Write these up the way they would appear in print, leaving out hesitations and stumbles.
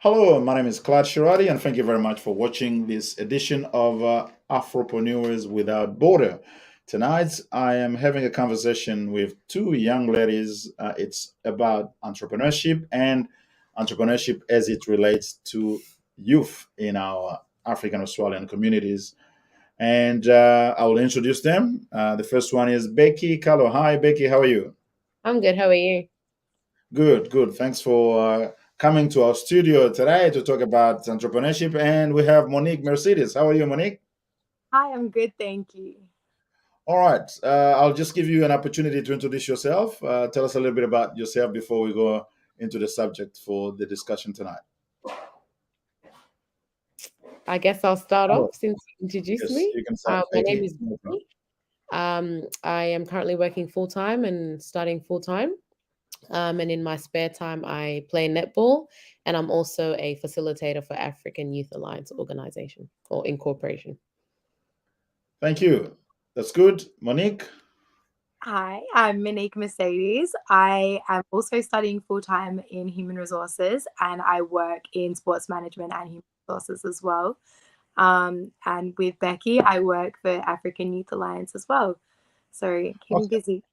Hello, my name is Claude Shirati, and thank you very much for watching this edition of Afropreneurs Without Border. Tonight, I am having a conversation with two young ladies. It's about entrepreneurship and entrepreneurship as it relates to youth in our African Australian communities. And I will introduce them. The first one is Becky Callow. Hi, Becky, how are you? I'm good. How are you? Good, good. Thanks for coming to our studio today to talk about entrepreneurship. And we have Monique Mercedes. How are you, Monique? Hi, I'm good, thank you. All right. I'll just give you an opportunity to introduce yourself. Tell us a little bit about yourself before we go into the subject for the discussion tonight. I guess I'll start Oh, off since you introduced yes, me. you can start, My name Becky. is No problem. Vicky. I am currently working full time and studying full time. And in my spare time, I play netball, and I'm also a facilitator for African Youth Alliance Organization or Incorporation. Thank you. That's good. Monique? Hi, I'm Monique Mercedes. I am also studying full time in human resources and I work in sports management and human resources as well. And with Becky, I work for African Youth Alliance as well. So keeping Okay. busy.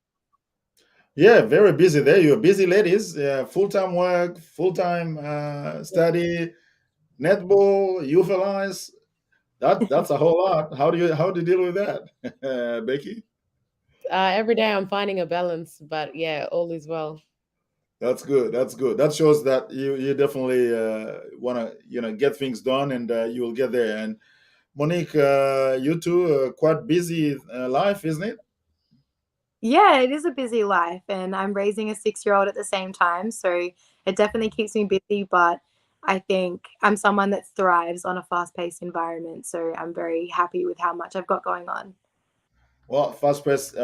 Yeah, very busy there. You're busy ladies. Full-time work, full-time study, netball, youth alliance. That's a whole lot. How do you deal with that, Becky? Every day I'm finding a balance, but yeah, all is well. That's good. That's good. That shows that you definitely want to get things done, and you will get there. And Monique, you two quite busy life, isn't it? Yeah, it is a busy life and I'm raising a 6-year-old at the same time. So it definitely keeps me busy, but I think I'm someone that thrives on a fast-paced environment. So I'm very happy with how much I've got going on. Well, fast-paced,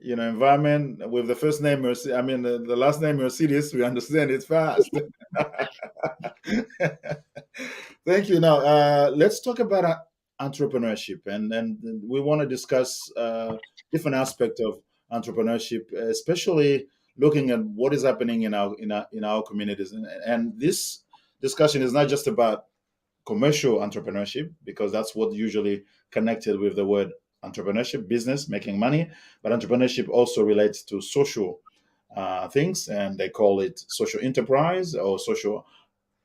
environment with the first name I mean the last name Mercedes. We understand it's fast. Thank you. Now, let's talk about entrepreneurship, and we want to discuss different aspects of entrepreneurship, especially looking at what is happening in our communities. And this discussion is not just about commercial entrepreneurship, because that's what usually connected with the word entrepreneurship, business, making money. But entrepreneurship also relates to social things, and they call it social enterprise or social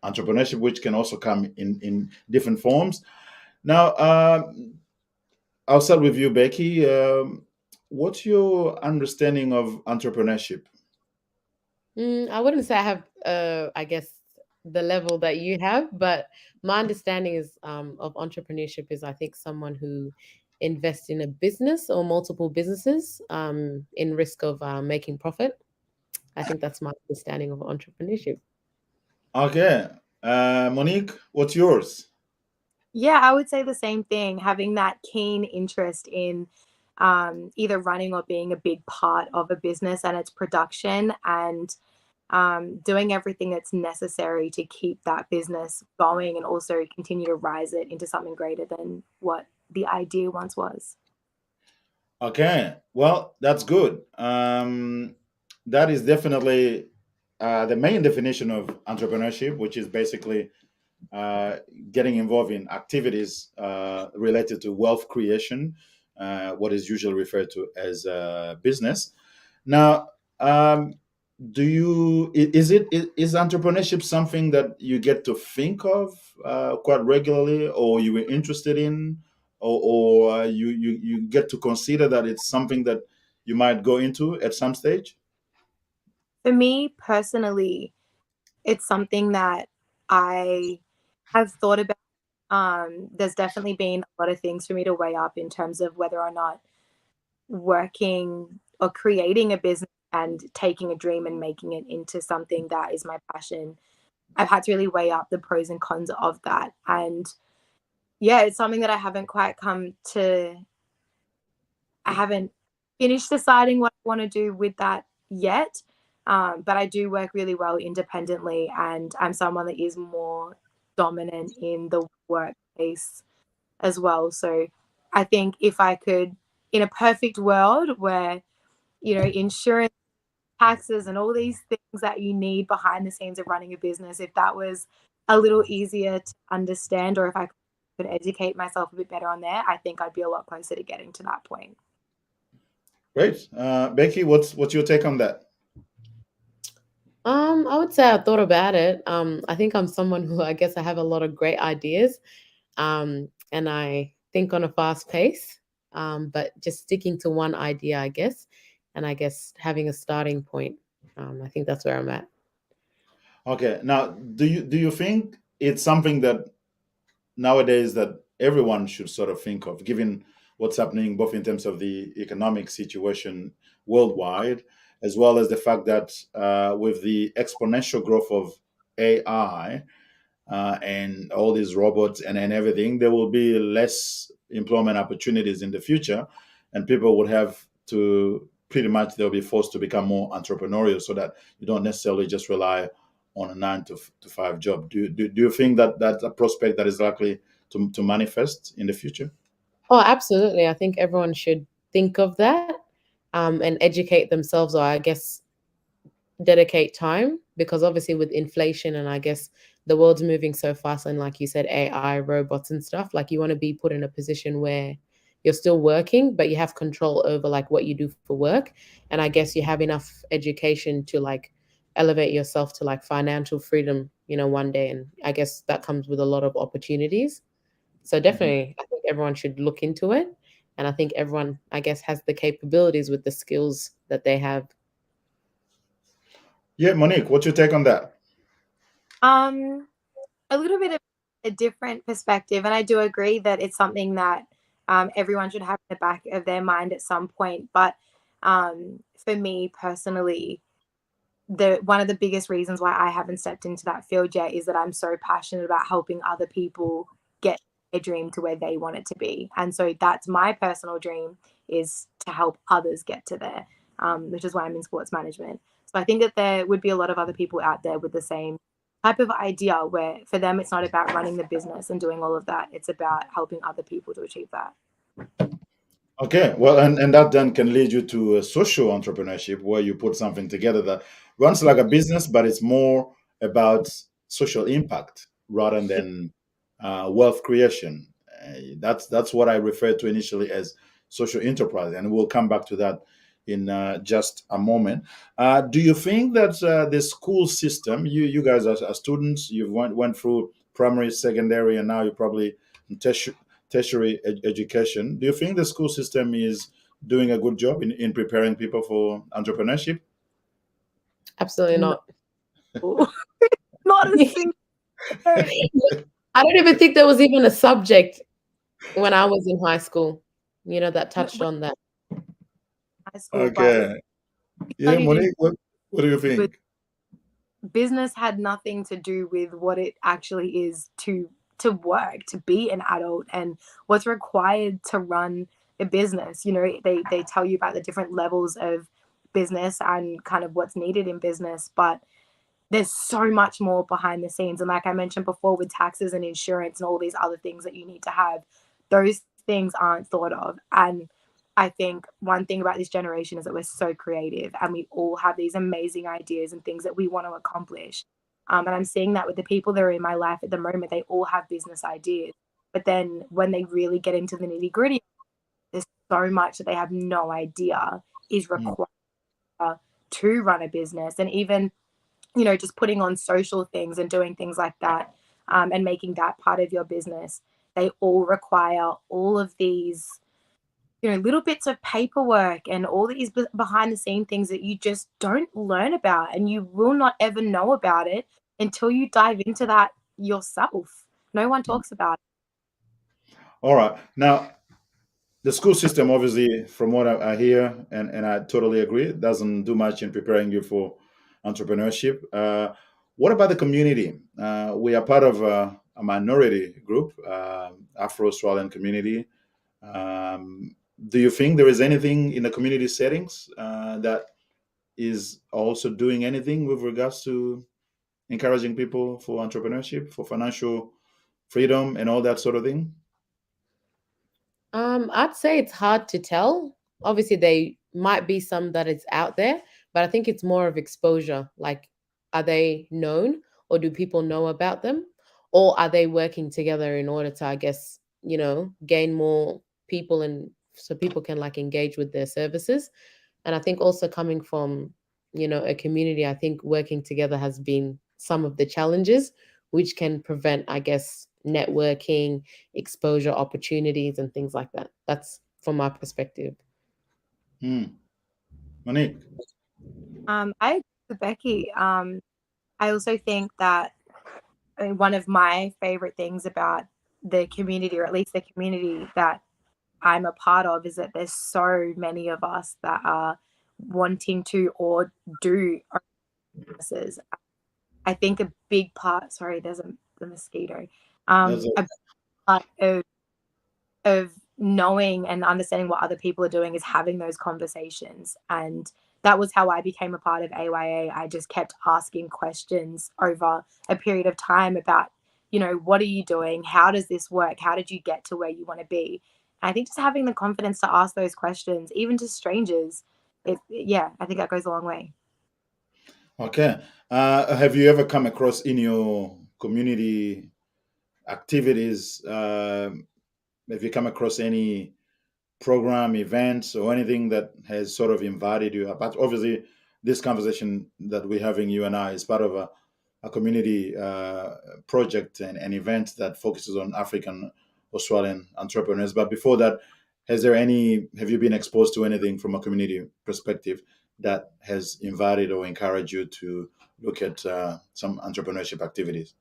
entrepreneurship, which can also come in different forms. Now, I'll start with you, Becky. What's your understanding of entrepreneurship? I wouldn't say I have, I guess, the level that you have, but my understanding is of entrepreneurship is I think someone who invests in a business or multiple businesses in risk of making profit. I think that's my understanding of entrepreneurship. Okay, Monique, what's yours? Yeah, I would say the same thing, having that keen interest in either running or being a big part of a business and its production and doing everything that's necessary to keep that business going and also continue to rise it into something greater than what the idea once was. Okay, well, that's good. That is definitely the main definition of entrepreneurship, which is basically uh, getting involved in activities related to wealth creation, what is usually referred to as business. Now, do you is entrepreneurship something that you get to think of quite regularly, or you were interested in, or you get to consider that it's something that you might go into at some stage? For me personally, it's something that I have thought about. There's definitely been a lot of things for me to weigh up in terms of whether or not working or creating a business and taking a dream and making it into something that is my passion. I've had to really weigh up the pros and cons of that. And yeah, it's something that I haven't finished deciding what I want to do with that yet. But I do work really well independently, and I'm someone that is more dominant in the workplace as well. So I think if I could, in a perfect world where, insurance, taxes, and all these things that you need behind the scenes of running a business, if that was a little easier to understand, or if I could educate myself a bit better on there, I think I'd be a lot closer to getting to that point. Great. Becky, what's your take on that? I would say I thought about it. I think I'm someone who I guess I have a lot of great ideas, and I think on a fast pace. But just sticking to one idea, I guess, and I guess having a starting point. I think that's where I'm at. Okay. Now, do you think it's something that nowadays that everyone should sort of think of, given what's happening both in terms of the economic situation worldwide, as well as the fact that with the exponential growth of AI and all these robots and everything, there will be less employment opportunities in the future, and people would have to pretty much they'll be forced to become more entrepreneurial so that you don't necessarily just rely on a 9 to 5 job. Do you think that that's a prospect that is likely to manifest in the future? Oh, absolutely. I think everyone should think of that, and educate themselves, or I guess dedicate time, because obviously with inflation and I guess the world's moving so fast, and like you said, AI, robots and stuff, like you want to be put in a position where you're still working, but you have control over like what you do for work. And I guess you have enough education to like elevate yourself to like financial freedom, one day. And I guess that comes with a lot of opportunities. So Mhm. definitely, I think everyone should look into it. And I think everyone, I guess, has the capabilities with the skills that they have. Yeah, Monique, what's your take on that? Um, a little bit of a different perspective, and I do agree that it's something that everyone should have in the back of their mind at some point. But for me personally, the one of the biggest reasons why I haven't stepped into that field yet is that I'm so passionate about helping other people get a dream to where they want it to be. And so that's my personal dream, is to help others get to there, which is why I'm in sports management. So I think that there would be a lot of other people out there with the same type of idea, where for them it's not about running the business and doing all of that. It's about helping other people to achieve that. Okay, well, and that then can lead you to a social entrepreneurship where you put something together that runs like a business, but it's more about social impact rather than wealth creation. That's what I referred to initially as social enterprise, and we'll come back to that in just a moment. Do you think that the school system, you guys are students, you went through primary, secondary, and now you're probably in tertiary education. Do you think the school system is doing a good job in preparing people for entrepreneurship? Absolutely No, not. not a single word. I don't even think there was even a subject when I was in high school, that touched With on that. high school, but Okay. Yeah, studied in Monique, what do you with think? business had nothing to do with what it actually is to work, to be an adult, and what's required to run a business. They tell you about the different levels of business and kind of what's needed in business, but there's so much more behind the scenes. And like I mentioned before, with taxes and insurance and all these other things that you need to have, those things aren't thought of. And I think one thing about this generation is that we're so creative and we all have these amazing ideas and things that we want to accomplish. And I'm seeing that with the people that are in my life at the moment. They all have business ideas. But then when they really get into the nitty gritty, there's so much that they have no idea is Mm. required to run a business. And even just putting on social things and doing things like that, and making that part of your business, they all require all of these, little bits of paperwork and all these behind the scene things that you just don't learn about, and you will not ever know about it until you dive into that yourself. No one talks about All right. Now, the school system, obviously, from what I hear, and I totally agree, doesn't do much in preparing you for entrepreneurship. What about the community? We are part of a minority group, Afro-Australian community. Do you think there is anything in the community settings that is also doing anything with regards to encouraging people for entrepreneurship, for financial freedom, and all that sort of thing? I'd say it's hard to tell. Obviously, they might be some that is out there, but I think it's more of exposure. Like, are they known or do people know about them? or are they working together in order to, I guess, gain more people, and so people can like engage with their services? And I think also coming from, a community, I think working together has been some of the challenges, which can prevent, I guess, networking, exposure opportunities, and things like that. That's from my perspective. Monique? I agree with Becky. I also think that one of my favorite things about the community, or at least the community that I'm a part of, is that there's so many of us that are wanting to or do businesses. I think a big part, sorry, there's a mosquito. A big part of knowing and understanding what other people are doing is having those conversations. And that was how I became a part of AYA. I just kept asking questions over a period of time about, what are you doing? How does this work? How did you get to where you want to be? And I think just having the confidence to ask those questions, even to strangers, I think that goes a long way. Okay. Have you ever come across in your community activities, have you come across any program, events, or anything that has sort of invited you? But obviously, this conversation that we're having, you and I, is part of a community project and an event that focuses on African Australian entrepreneurs. But before that, have you been exposed to anything from a community perspective that has invited or encouraged you to look at some entrepreneurship activities?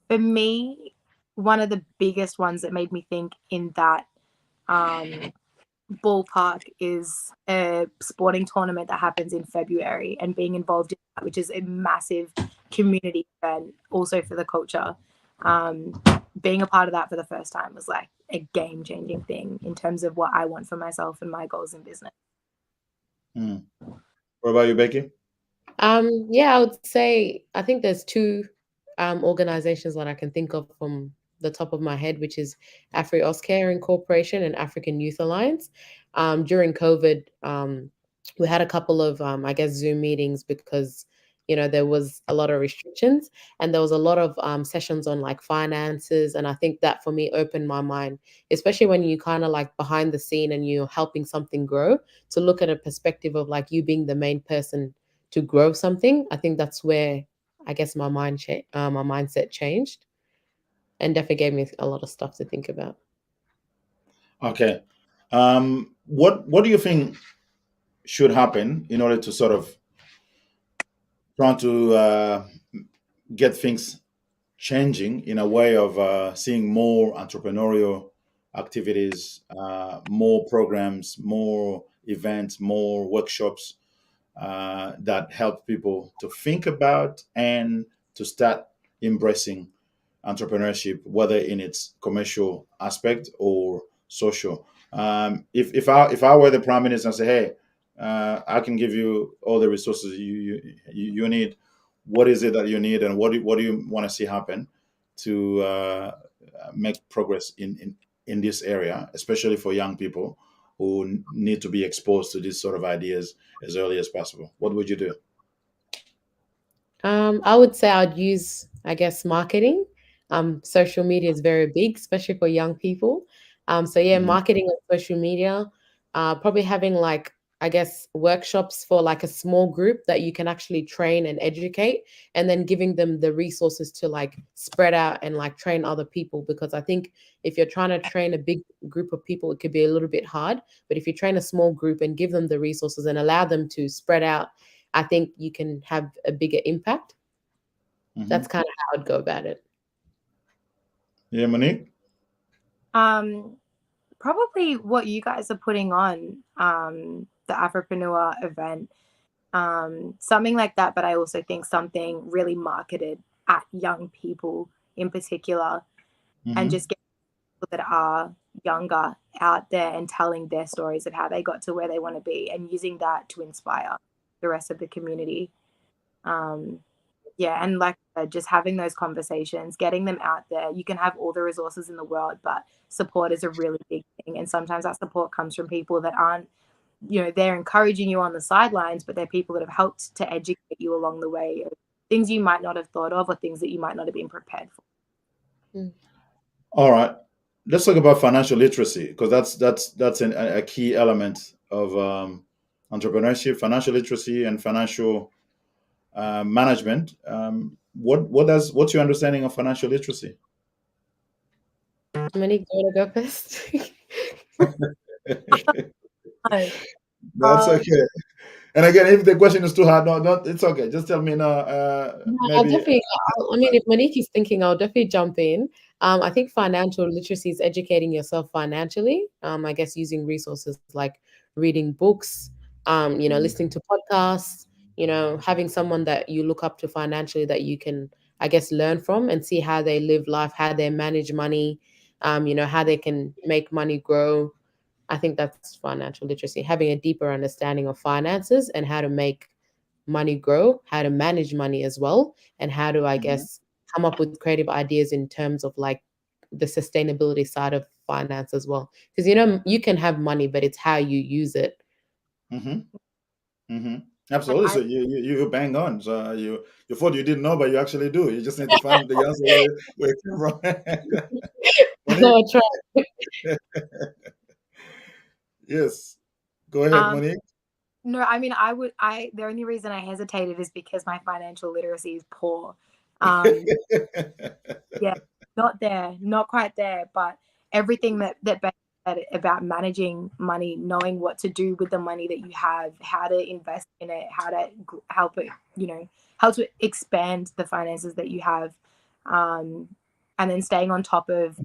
For me, one of the biggest ones that made me think in that ballpark is a sporting tournament that happens in February, and being involved in that, which is a massive community event also for the culture. Being a part of that for the first time was like a game-changing thing in terms of what I want for myself and my goals in business. What about you, Becky? I would say I think there's two organizations that I can think of from the top of my head, which is Afro-Australian Corporation and African Youth Alliance. During COVID, we had a couple of, I guess, Zoom meetings because, there was a lot of restrictions, and there was a lot of sessions on like finances. And I think that for me opened my mind, especially when you kind of like behind the scene and you're helping something grow, to look at a perspective of like you being the main person to grow something. I think that's where I guess my mindset changed, and definitely gave me a lot of stuff to think about. Okay. What do you think should happen in order to sort of try to get things changing in a way of seeing more entrepreneurial activities, more programs, more events, more workshops that help people to think about and to start embracing entrepreneurship, whether in its commercial aspect or social? If I were the prime minister and say, hey, I can give you all the resources you need. What is it that you need, and what do you want to see happen to make progress in this area, especially for young people who need to be exposed to these sort of ideas as early as possible? What would you do? I would say I'd use, I guess, marketing. Social media is very big, especially for young people. Mhm. Marketing on social media, probably having like, I guess, workshops for like a small group that you can actually train and educate, and then giving them the resources to like spread out and like train other people. Because I think if you're trying to train a big group of people, it could be a little bit hard. But if you train a small group and give them the resources and allow them to spread out, I think you can have a bigger impact. That's Mhm. kind of how I'd go about it. Yeah, Monique. Probably what you guys are putting on, the Afropreneur event, something like that. But I also think something really marketed at young people in particular, and Mhm. just get people that are younger out there and telling their stories of how they got to where they want to be, and using that to inspire the rest of the community. Um, and like I said, just having those conversations, getting them out there. You can have all the resources in the world, but support is a really big thing. And sometimes that support comes from people that aren't, they're encouraging you on the sidelines, but they're people that have helped to educate you along the way of things you might not have thought of, or things that you might not have been prepared for. Mm. All right. Let's talk about financial literacy because that's a key element of entrepreneurship, financial literacy, and financial management. What's your understanding of financial literacy? Monique, do you want to go first? No, That's okay. And again, if the question is too hard, no, it's okay. Just tell me no. No, I'll Maybe. definitely. I mean, if Monique is thinking, I'll definitely jump in. I think financial literacy is educating yourself financially. I guess using resources like reading books, Mhm, listening to podcasts, having someone that you look up to financially that you can, I guess, learn from and see how they live life, how they manage money, how they can make money grow. I think that's financial literacy, having a deeper understanding of finances and how to make money grow, how to manage money as well, and how to, I mhm, guess, come up with creative ideas in terms of like the sustainability side of finance as well. Because you can have money, but it's how you use it. mhm, mhm. Absolutely. I So you bang on. So you thought you didn't know, but you actually do. You just need to find the answer where it came from. Monique. I try. Yes. Go ahead, um Monique. no, I mean I the only reason I hesitated is because my financial literacy is poor. Um yeah, not there, not quite there, but everything that Becky said about managing money, knowing what to do with the money that you have, how to invest in it, how to help it, how to expand the finances that you have, um, and then staying on top of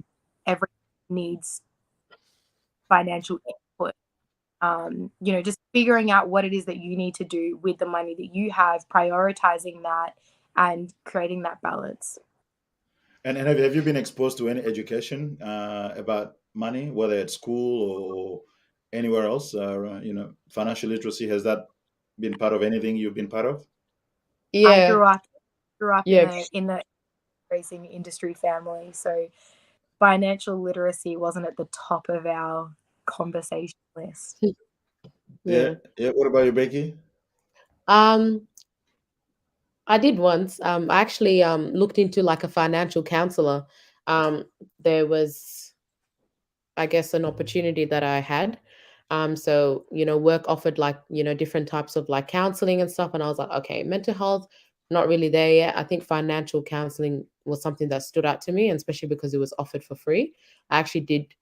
every needs financial input. Just figuring out what it is that you need to do with the money that you have, prioritizing that, and creating that balance. And have you been exposed to any education about money, whether at school or anywhere else? Financial literacy, has that been part of anything you've been part of? I Yeah, grew up in yeah. the racing industry family, so financial literacy wasn't at the top of our conversation list. Yeah. Yeah. Yeah. What about you, Becky? Um, I did once. I actually looked into like a financial counselor. Um, there was, I guess, an opportunity that I had. So, work offered like, different types of like counseling and stuff. And I was like, okay, mental health, not really there yet. I think financial counseling was something that stood out to me, and especially because it was offered for free. I actually did,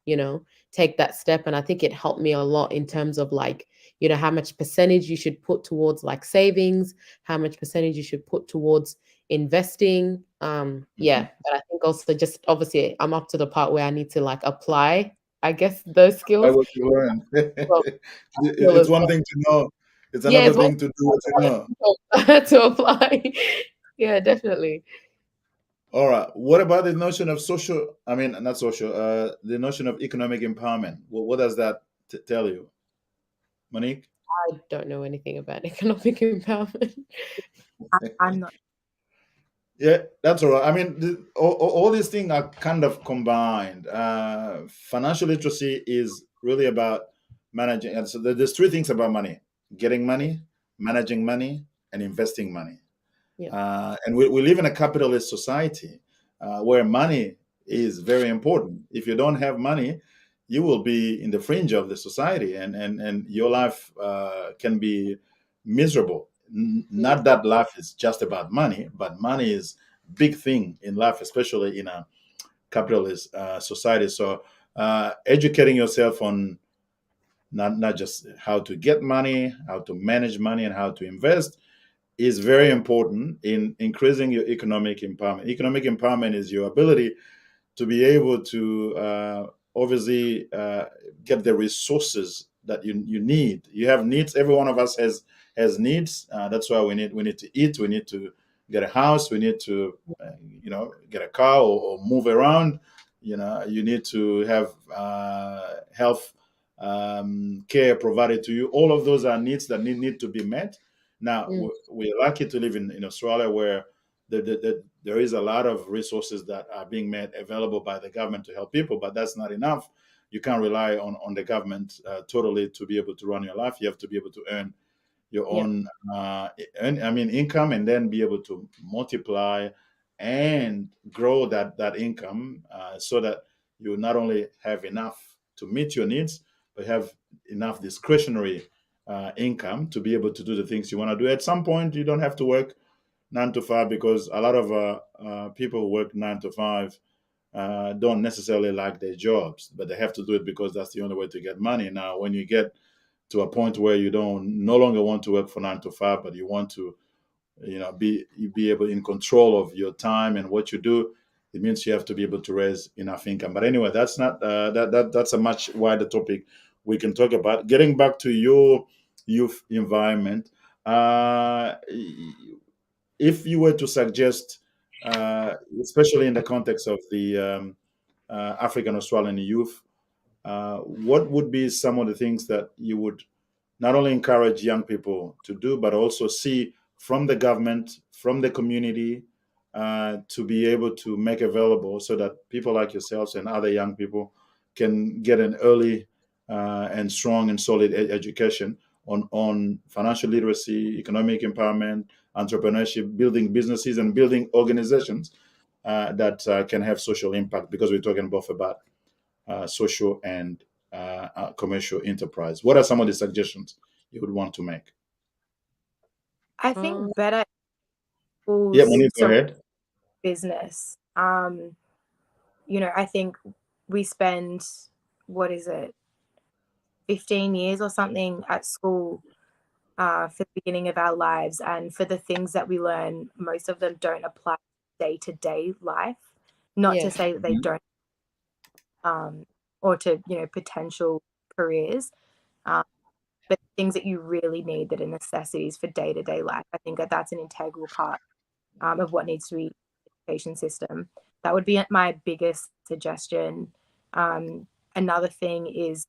take that step. And I think it helped me a lot in terms of like, how much percentage you should put towards like savings, how much percentage you should put towards investing. Mhm. Yeah. But I think also just obviously I'm up to the part where I need to like apply, I guess, those I skills. what you learn. Well, skill It's as one well. thing to know. It's Yeah, another it's one thing to do what you know. to apply. Yeah, definitely. All right. What about the notion of social? I mean, not social. The notion of economic empowerment. What does that tell you, Monique? I don't know anything about economic empowerment. I'm not. Yeah, that's all right. I mean, all these things are kind of combined. Financial literacy is really about managing. And so there's three things about money: getting money, managing money, and investing money. Yeah. And we live in a capitalist society where money is very important. If you don't have money, you will be in the fringe of the society, and your life can be miserable. Mm. Not that life is just about money, but money is big thing in life, especially in a capitalist society. So, educating yourself on not just how to get money, how to manage money, and how to invest is very important in increasing your economic empowerment. Economic empowerment is your ability to be able to obviously get the resources that you need. You have needs. Every one of us has needs. That's why we need to eat. We need to get a house. We need to get a car or move around. You need to have health care provided to you. All of those are needs that need to be met. Now Mm. we're lucky to live in Australia where there is a lot of resources that are being made available by the government to help people, but that's not enough. You can't rely on the government totally to be able to run your life. You have to be able to earn your Yeah. own income, and then be able to multiply and grow that income so that you not only have enough to meet your needs, but have enough discretionary income to be able to do the things you want to do. At some point, you don't have to work 9 to 5, because a lot of people who work 9 to 5 don't necessarily like their jobs, but they have to do it because that's the only way to get money. Now, when you get to a point where you don't no longer want to work for 9 to 5, but you want to, be able in control of your time and what you do, it means you have to be able to raise enough income. But anyway, that's not that's a much wider topic we can talk about. Getting back to your youth environment, if you were to suggest, especially in the context of the African Australian youth, what would be some of the things that you would not only encourage young people to do, but also see from the government, from the community, to be able to make available so that people like yourselves and other young people can get an early and strong and solid education on financial literacy, economic empowerment, entrepreneurship, building businesses and building organizations that can have social impact, because we're talking both about social and commercial enterprise. What are some of the suggestions you would want to make? I Um, think better Yeah, schools Monique, go surround ahead. business. I think we spend, what is it, 15 years or something at school for the beginning of our lives. And for the things that we learn, most of them don't apply day-to-day life. Not to yeah. say that they don't, or to, potential careers, but things that you really need that are necessities for day-to-day life. I think that that's an integral part of what needs to be in the education system. That would be my biggest suggestion. Another thing is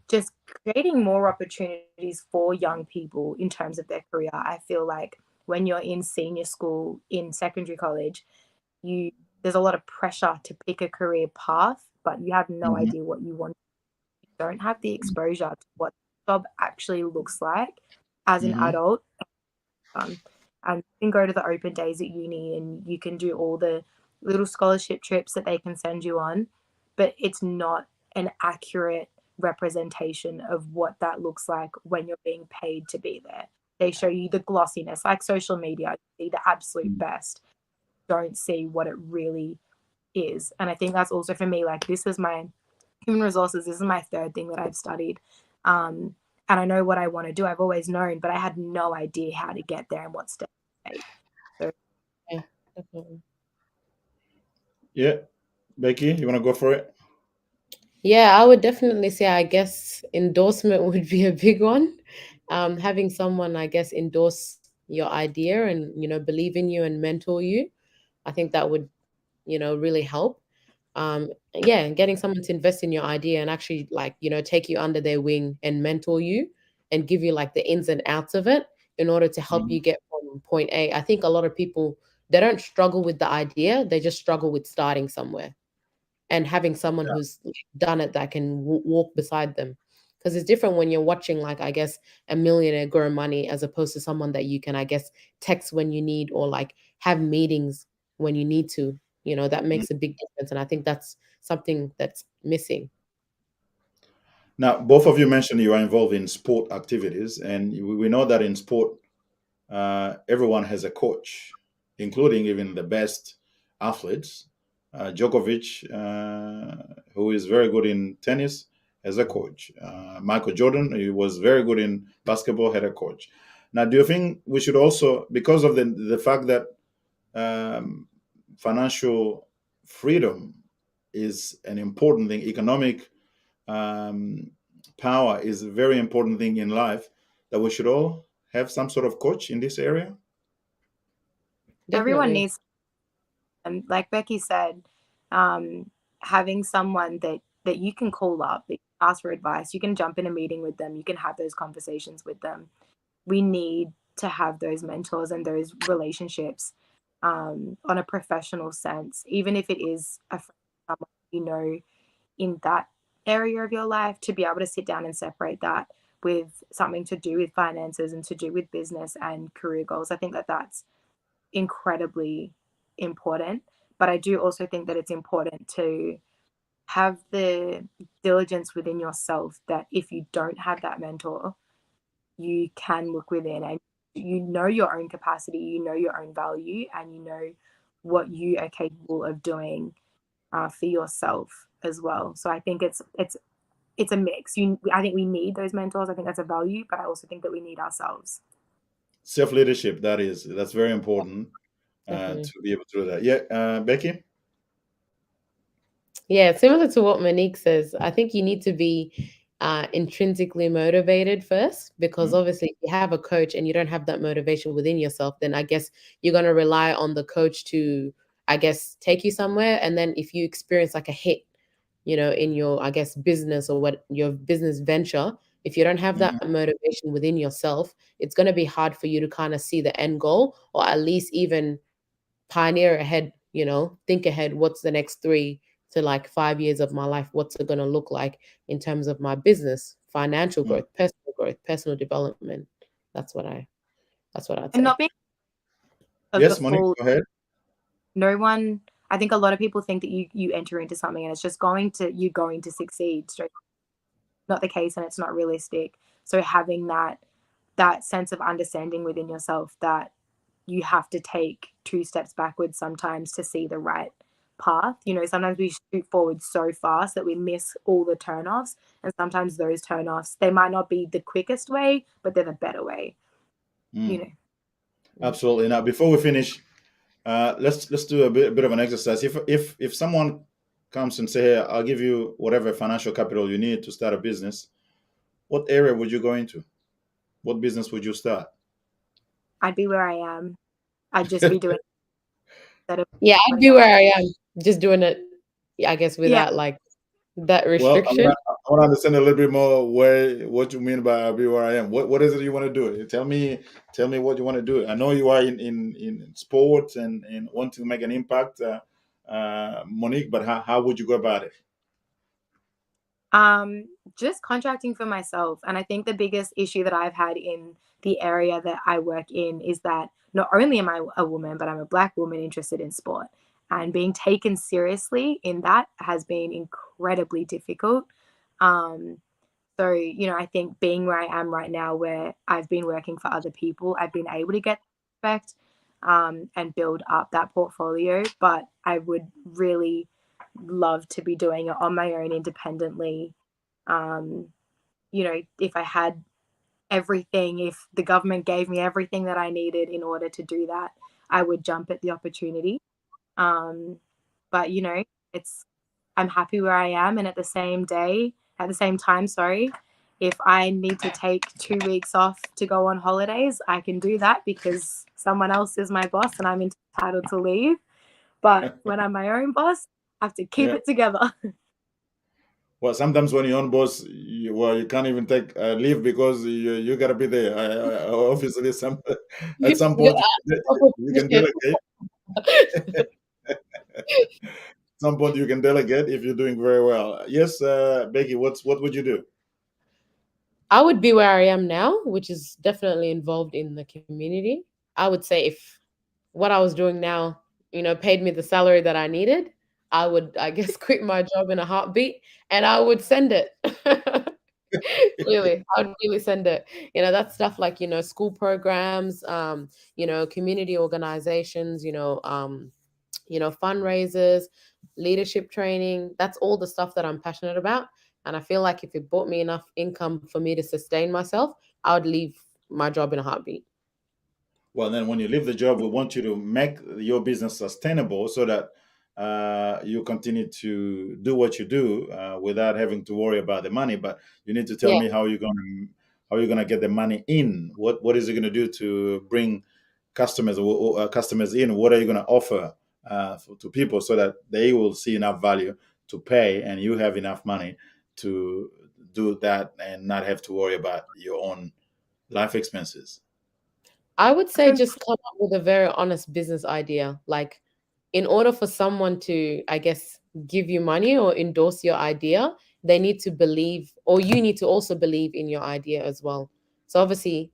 just creating more opportunities for young people in terms of their career. I feel like when you're in senior school, in secondary college, there's a lot of pressure to pick a career path, but you have no Mhm. idea what you want. You don't have the exposure to what the job actually looks like as an Mhm. adult. And you can go to the open days at uni and you can do all the little scholarship trips that they can send you on, but it's not an accurate representation of what that looks like when you're being paid to be there. They show you the glossiness, like social media, you see the absolute best, don't see what it really is. And I think that's also for me, like, this is my human resources, this is my third thing that I've studied. And I know what I want to do. I've always known, but I had no idea how to get there and what steps to take. So Yeah, definitely. Yeah, Becky, you want to go for it? Yeah, I would definitely say, I guess, endorsement would be a big one. Having someone, I guess, endorse your idea and, believe in you and mentor you, I think that would, really help. Yeah, and getting someone to invest in your idea and actually, like, take you under their wing and mentor you and give you like the ins and outs of it in order to help Mhm. you get from point A. I think a lot of people, they don't struggle with the idea, they just struggle with starting somewhere and having someone Yeah. who's done it that can walk beside them. Because it's different when you're watching, like, I guess, a millionaire grow money as opposed to someone that you can, I guess, text when you need or like have meetings when you need to. That Mhm. makes a big difference. And I think that's something that's missing. Now, both of you mentioned you are involved in sport activities, and we know that in sport, everyone has a coach, including even the best athletes. Djokovic, who is very good in tennis, has a coach. Michael Jordan, he was very good in basketball, had a coach. Now, do you think we should also, because of the fact that um, financial freedom is an important thing, economic um, power is a very important thing in life, that we should all have some sort of coach in this area? everyone Definitely. needs, and like Becky said, um, having someone that you can call up, that you can ask for advice, you can jump in a meeting with them, you can have those conversations with them. We need to have those mentors and those relationships on a professional sense, even if it is a friend, someone in that area of your life, to be able to sit down and separate that with something to do with finances and to do with business and career goals. I think that that's incredibly important. But I do also think that it's important to have the diligence within yourself that if you don't have that mentor, you can look within and you know your own capacity, you know your own value, and you know what you are capable of doing for yourself as well. So I think it's a mix. I think we need those mentors. I think that's a value, but I also think that we need ourselves. Self-leadership, that's very important to be able to do that. Yeah, Becky? Yeah, similar to what Monique says, I think you need to be intrinsically motivated first, because obviously if you have a coach and you don't have that motivation within yourself, then I guess you're going to rely on the coach to, I guess, take you somewhere. And then if you experience like a hit, in your, I guess, business or what your business venture, if you don't have that motivation within yourself, it's going to be hard for you to kind of see the end goal, or at least even pioneer ahead, think ahead. What's the next 3 to like 5 years of my life? What's it going to look like in terms of my business, financial growth, personal development? That's what I'd say. And not being yes, Monique, go ahead. No one, I think a lot of people think that you enter into something and it's just going to succeed straight. Not the case, and it's not realistic. So having that sense of understanding within yourself that you have to take 2 steps backwards sometimes to see the right path. Sometimes we shoot forward so fast that we miss all the turnoffs, and sometimes those turnoffs, they might not be the quickest way, but they're the better way. Absolutely. Now, before we finish, let's do a bit of an exercise. If someone comes and say, "Hey, I'll give you whatever financial capital you need to start a business," what area would you go into? What business would you start? I'd be where I am. I'd just be doing I'd be where I am, just doing it, I guess, without like that restriction. Well, I want to understand a little bit more what you mean by "I'll be where I am." What is it you want to do? Tell me what you want to do. I know you are in sports and want to make an impact, Monique, but how would you go about it? Just contracting for myself. And I think the biggest issue that I've had in the area that I work in is that not only am I a woman, but I'm a Black woman interested in sport. And being taken seriously in that has been incredibly difficult. So, I think being where I am right now, where I've been working for other people, I've been able to get respect and build up that portfolio. But I would really love to be doing it on my own independently. If I had everything, if the government gave me everything that I needed in order to do that, I would jump at the opportunity. But I'm happy where I am, and at the same time, if I need to take 2 weeks off to go on holidays, I can do that because someone else is my boss and I'm entitled to leave. But when I'm my own boss, I have to keep it together. Well, sometimes when you're on boss, you can't even take leave because you gotta be there. Obviously, at some point you can delegate. At some point you can delegate if you're doing very well. Yes, Becky, what would you do? I would be where I am now, which is definitely involved in the community. I would say if what I was doing now, paid me the salary that I needed, I would, I guess, quit my job in a heartbeat, and I would send it. Really, I would really send it. That's stuff like, school programs, community organizations, fundraisers, leadership training. That's all the stuff that I'm passionate about. And I feel like if it brought me enough income for me to sustain myself, I would leave my job in a heartbeat. Well, then when you leave the job, we want you to make your business sustainable so that you continue to do what you do without having to worry about the money. But you need to tell me how you're gonna get the money in. What is it gonna do to bring customers in? What are you gonna offer to people so that they will see enough value to pay, and you have enough money to do that and not have to worry about your own life expenses? I would say just come up with a very honest business idea. Like, in order for someone to, I guess, give you money or endorse your idea, they need to believe, or you need to also believe in your idea as well. So obviously,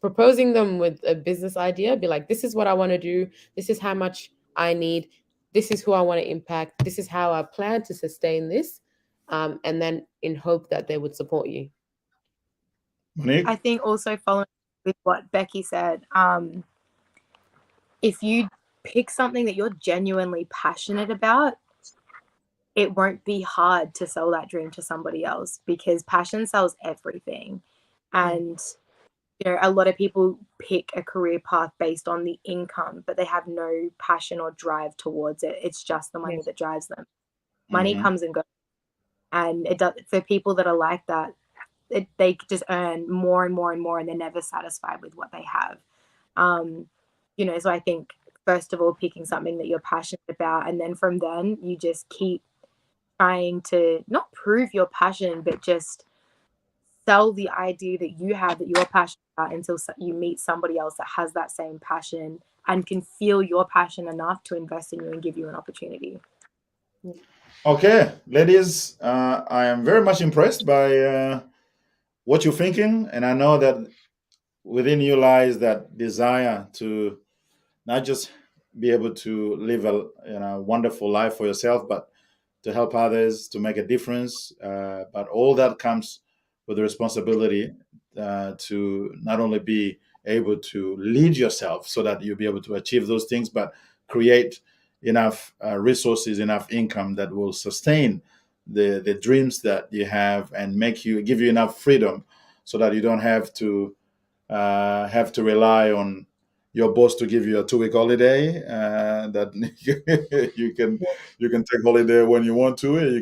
proposing them with a business idea, be like, this is what I want to do, this is how much I need, this is who I want to impact, this is how I plan to sustain this, and then in hope that they would support you. Monique? I think also following with what Becky said, if you pick something that you're genuinely passionate about, it won't be hard to sell that dream to somebody else, because passion sells everything. And a lot of people pick a career path based on the income, but they have no passion or drive towards it. It's just the money that drives them. Money comes and goes, and it does, for people that are like that, they just earn more and more and more, and they're never satisfied with what they have. So I think, first of all, picking something that you're passionate about, and then from then you just keep trying to not prove your passion, but just sell the idea that you have, that you're passionate about, until you meet somebody else that has that same passion and can feel your passion enough to invest in you and give you an opportunity. Okay, ladies, I am very much impressed by what you're thinking, and I know that within you lies that desire to not just be able to live a wonderful life for yourself, but to help others, to make a difference. But all that comes with the responsibility to not only be able to lead yourself so that you'll be able to achieve those things, but create enough resources, enough income that will sustain the dreams that you have, and give you enough freedom so that you don't have to rely on your boss to give you a 2-week holiday. That you can take holiday when you want to. You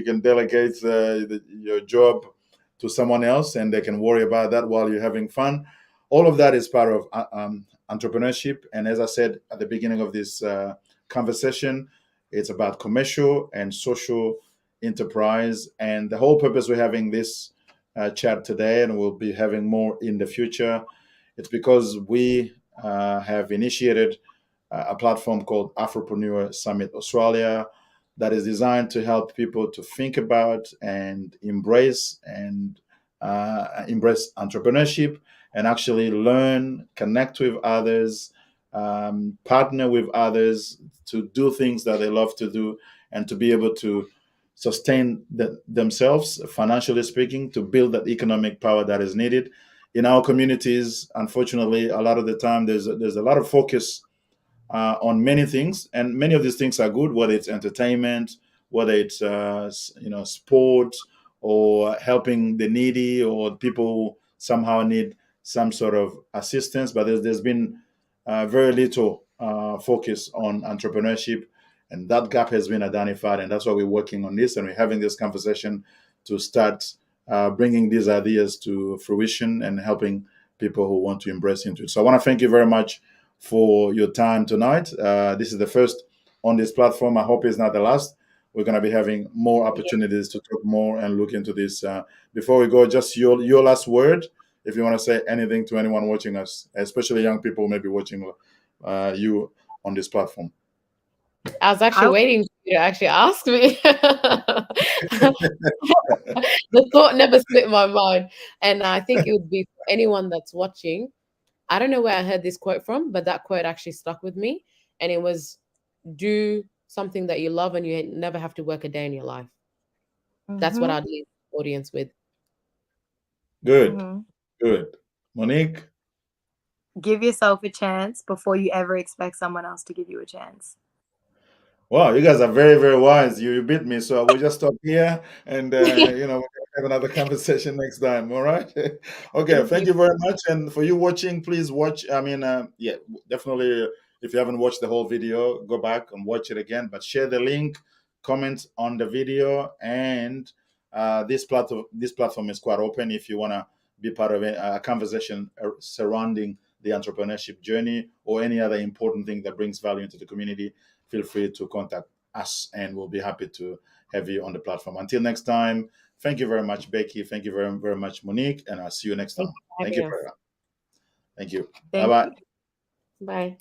can delegate your job to someone else, and they can worry about that while you're having fun. All of that is part of entrepreneurship. And as I said at the beginning of this conversation, it's about commercial and social enterprise. And the whole purpose we're having this chat today, and we'll be having more in the future, it's because we have initiated a platform called Afropreneur Summit Australia that is designed to help people to think about and embrace entrepreneurship, and actually learn, connect with others, partner with others to do things that they love to do, and to be able to sustain themselves, financially speaking, to build that economic power that is needed. In our communities, unfortunately, a lot of the time there's a lot of focus on many things, and many of these things are good, whether it's entertainment, whether it's sport, or helping the needy, or people who somehow need some sort of assistance. But there's been very little focus on entrepreneurship, and that gap has been identified, and that's why we're working on this, and we're having this conversation to start bringing these ideas to fruition and helping people who want to embrace into it. So I want to thank you very much for your time tonight. This is the first on this platform. I hope it's not the last. We're going to be having more opportunities to talk more and look into this. Before we go, just your last word, if you want to say anything to anyone watching us, especially young people maybe watching you on this platform. I was actually waiting for you to actually ask me. The thought never slipped my mind. And I think it would be for anyone that's watching. I don't know where I heard this quote from, but that quote actually stuck with me. And it was, do something that you love and you never have to work a day in your life. That's what I'd leave the audience with. Good. Good. Monique? Give yourself a chance before you ever expect someone else to give you a chance. Wow, you guys are very, very wise. You beat me, so we'll just stop here, and we'll have another conversation next time. All right? Okay. Thank you very much. And for you watching, please watch. I mean, definitely. If you haven't watched the whole video, go back and watch it again. But share the link, comment on the video, and this platform is quite open if you want to be part of a conversation surrounding the entrepreneurship journey or any other important thing that brings value into the community. Feel free to contact us, and we'll be happy to have you on the platform. Until next time, thank you very much, Becky. Thank you very, very much, Monique, and I'll see you next time. Thank you, Prera. Thank you. Bye-bye. Bye.